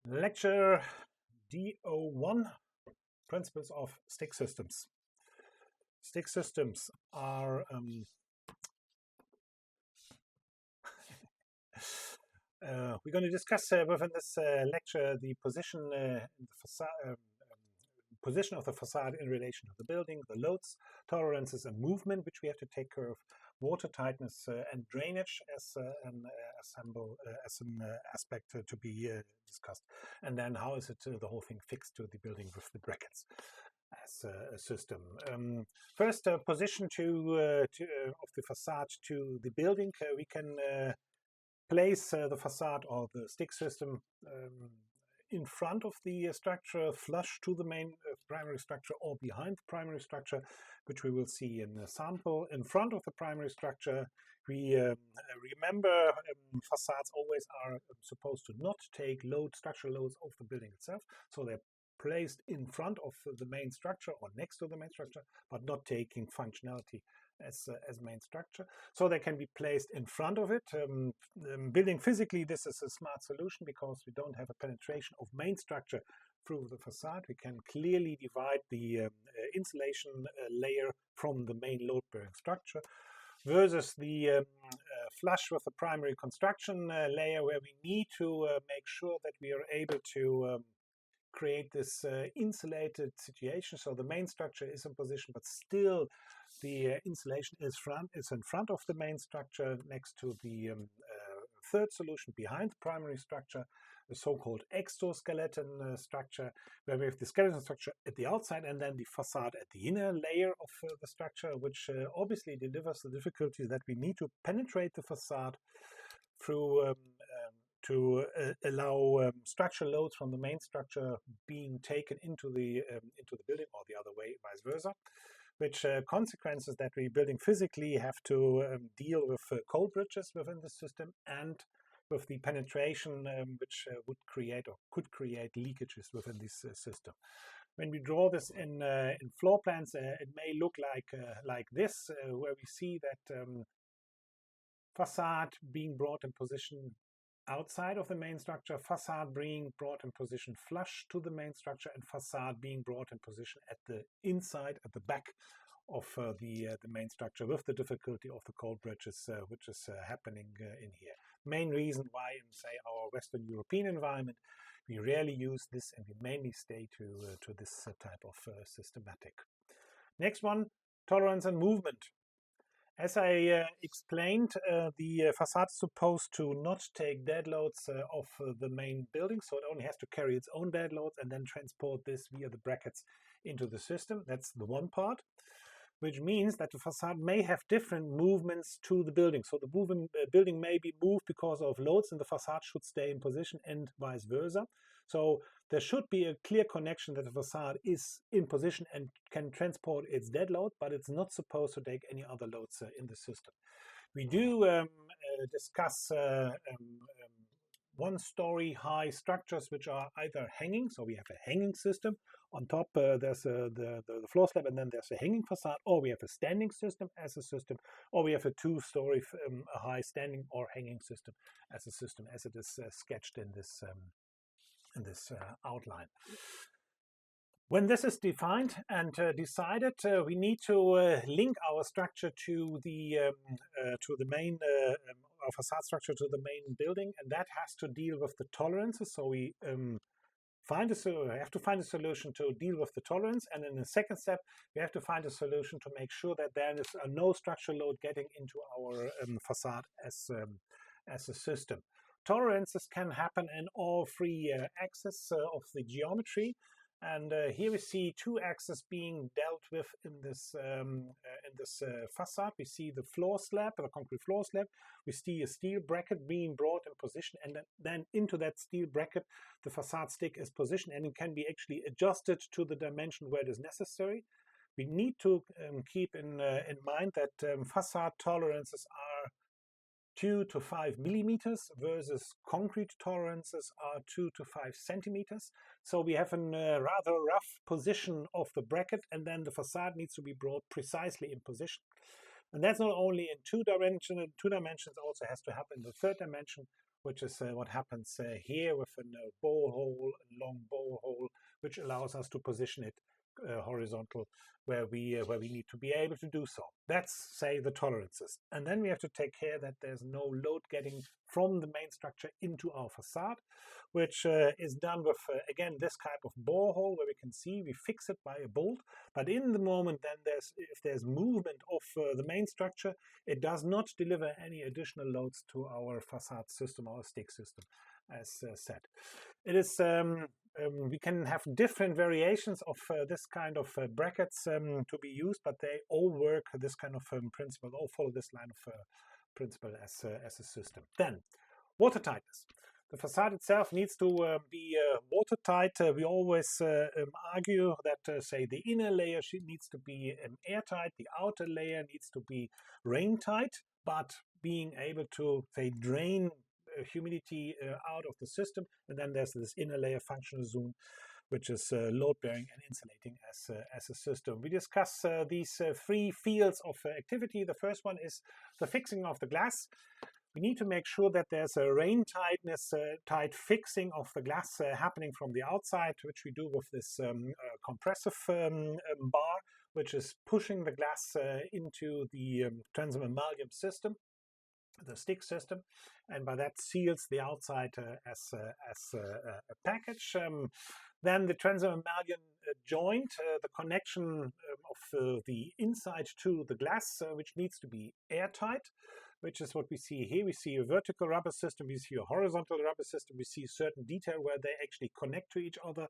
Lecture DO1, Principles of Stick Systems. Stick systems are we're going to discuss within this lecture the position in the facade, position of the facade in relation to the building, the loads, tolerances, and movement, which we have to take care of, water tightness and drainage as an aspect to be discussed, and then how is it the whole thing fixed to the building with the brackets as a system. First, position of the facade to the building. We can place the facade or the stick system in front of the structure, flush to the main primary structure, or behind the primary structure, which we will see in the sample. In front of the primary structure, we remember facades always are supposed to not take structural loads of the building itself, so they're placed in front of the main structure or next to the main structure, but not taking functionality as main structure. So they can be placed in front of it. Building physically, this is a smart solution because we don't have a penetration of main structure through the facade. We can clearly divide the insulation layer from the main load-bearing structure versus the flush with the primary construction layer, where we need to make sure that we are able to create this insulated situation. So the main structure is in position, but still the insulation is in front of the main structure next to the third solution behind the primary structure, the so-called exoskeleton structure, where we have the skeleton structure at the outside and then the facade at the inner layer of the structure, which obviously delivers the difficulty that we need to penetrate the facade through to allow structural loads from the main structure being taken into the building, or the other way, vice versa, which consequences that we building physically have to deal with cold bridges within the system and with the penetration which would create or could create leakages within this system. When we draw this in floor plans, it may look like this, where we see that facade being brought in position outside of the main structure, facade being brought in position flush to the main structure, and facade being brought in position at the inside, at the back of the main structure, with the difficulty of the cold bridges, which is happening in here. Main reason why in, say, our Western European environment, we rarely use this and we mainly stay to this type of systematic. Next one, tolerance and movement. As I explained, the facade is supposed to not take dead loads of the main building, so it only has to carry its own dead loads and then transport this via the brackets into the system. That's the one part, which means that the facade may have different movements to the building. So the building may be moved because of loads and the facade should stay in position, and vice versa. So there should be a clear connection that the facade is in position and can transport its dead load, but it's not supposed to take any other loads in the system. We do discuss one-story high structures which are either hanging, so we have a hanging system. On top there's the floor slab, and then there's a hanging facade, or we have a standing system as a system, or we have a two-story high standing or hanging system, as it is sketched in this outline. When this is defined and decided, we need to link our structure to the main our facade structure to the main building, and that has to deal with the tolerances. So we have to find a solution to deal with the tolerance, and in the second step, we have to find a solution to make sure that there is no structural load getting into our facade as a system. Tolerances can happen in all three axes of the geometry. And here we see two axes being dealt with in this facade. We see the floor slab, the concrete floor slab. We see a steel bracket being brought in position, and then into that steel bracket, the facade stick is positioned, and it can be actually adjusted to the dimension where it is necessary. We need to keep in mind that facade tolerances are 2 to 5 millimeters versus concrete tolerances are 2 to 5 centimeters. So we have a rather rough position of the bracket, and then the facade needs to be brought precisely in position. And that's not only in two dimensions, also has to happen in the third dimension, which is what happens here with a borehole, a long borehole, which allows us to position it horizontal where we need to be able to do so. That's, say, the tolerances. And then we have to take care that there's no load getting from the main structure into our facade, which is done with, again, this type of borehole where we can see we fix it by a bolt. But in the moment, then if there's movement of the main structure, it does not deliver any additional loads to our facade system, our stick system, as said. It is we can have different variations of this kind of brackets to be used, but they all work this kind of principle, all follow this line of principle as a system. Then, watertightness. The facade itself needs to be watertight. We always argue that, say, the inner layer needs to be airtight, the outer layer needs to be raintight, but being able to, say, drain humidity out of the system. And then there's this inner layer functional zone, which is load-bearing and insulating as a system. We discuss these three fields of activity. The first one is the fixing of the glass. We need to make sure that there's a rain tightness, tight fixing of the glass happening from the outside, which we do with this compressive bar, which is pushing the glass into the transom amalgam system, the stick system, and by that seals the outside as a package. Then the transom amalgam joint, the connection of the inside to the glass, which needs to be airtight, which is what we see here. We see a vertical rubber system, we see a horizontal rubber system, we see a certain detail where they actually connect to each other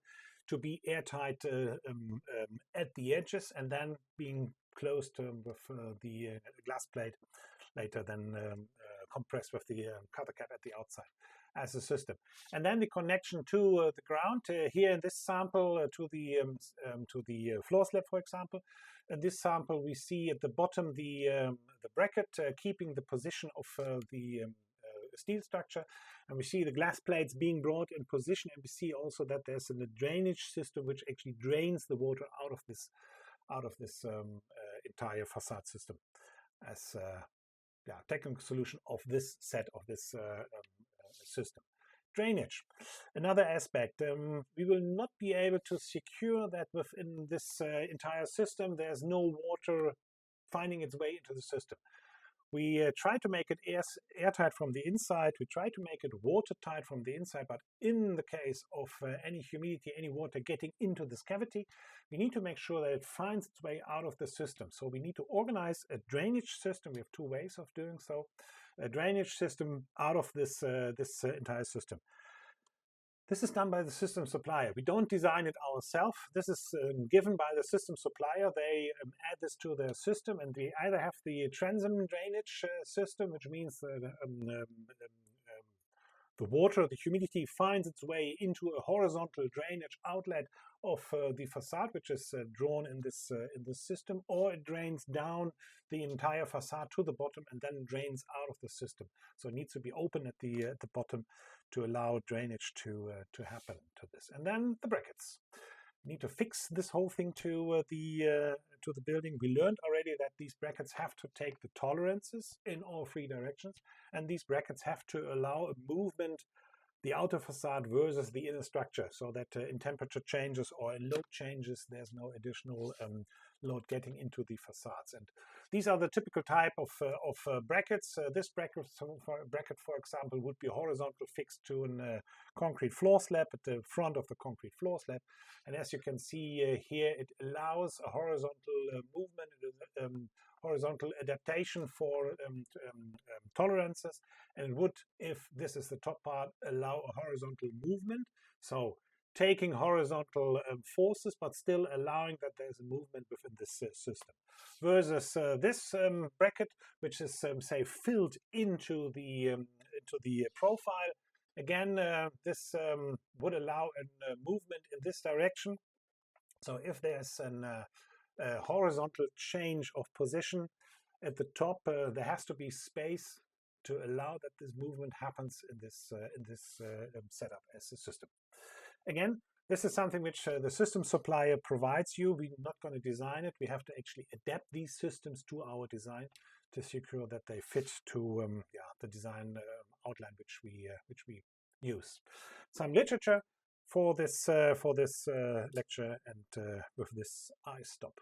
to be airtight at the edges, and then being closed with the glass plate later, then compressed with the cover cap at the outside as a system. And then the connection to the ground, here in this sample to the floor slab, for example. In this sample, we see at the bottom the bracket keeping the position of the steel structure, and we see the glass plates being brought in position, and we see also that there's a drainage system which actually drains the water out of this entire facade system as technical solution of this set of this system. Drainage, another aspect. We will not be able to secure that within this entire system there's no water finding its way into the system. We try to make it airtight from the inside, we try to make it watertight from the inside, but in the case of any humidity, any water getting into this cavity, we need to make sure that it finds its way out of the system. So we need to organize a drainage system. We have two ways of doing so. A drainage system out of this entire system. This is done by the system supplier. We don't design it ourselves. This is given by the system supplier. They add this to their system, and we either have the transom drainage system, which means the water, the humidity finds its way into a horizontal drainage outlet of the facade, which is drawn in this system, or it drains down the entire facade to the bottom and then drains out of the system. So it needs to be open at the bottom to allow drainage to happen to this. And then the brackets. We need to fix this whole thing to the building. We learned already that these brackets have to take the tolerances in all three directions, and these brackets have to allow a movement, the outer facade versus the inner structure, so that in temperature changes or in load changes, there's no additional load getting into the facades. And these are the typical type of brackets. This bracket, for example, would be horizontal fixed to a concrete floor slab at the front of the concrete floor slab. And as you can see here, it allows a horizontal movement, horizontal adaptation for tolerances, and it would, if this is the top part, allow a horizontal movement. So taking horizontal forces, but still allowing that there's a movement within this system. Versus this bracket, which is, say, filled into the profile. Again, this would allow a movement in this direction. So if there's a horizontal change of position at the top, there has to be space to allow that this movement happens in this setup as a system. Again, this is something which the system supplier provides you. We're not going to design it. We have to actually adapt these systems to our design to secure that they fit to the design outline which we use. Some literature for this lecture, and with this I stop.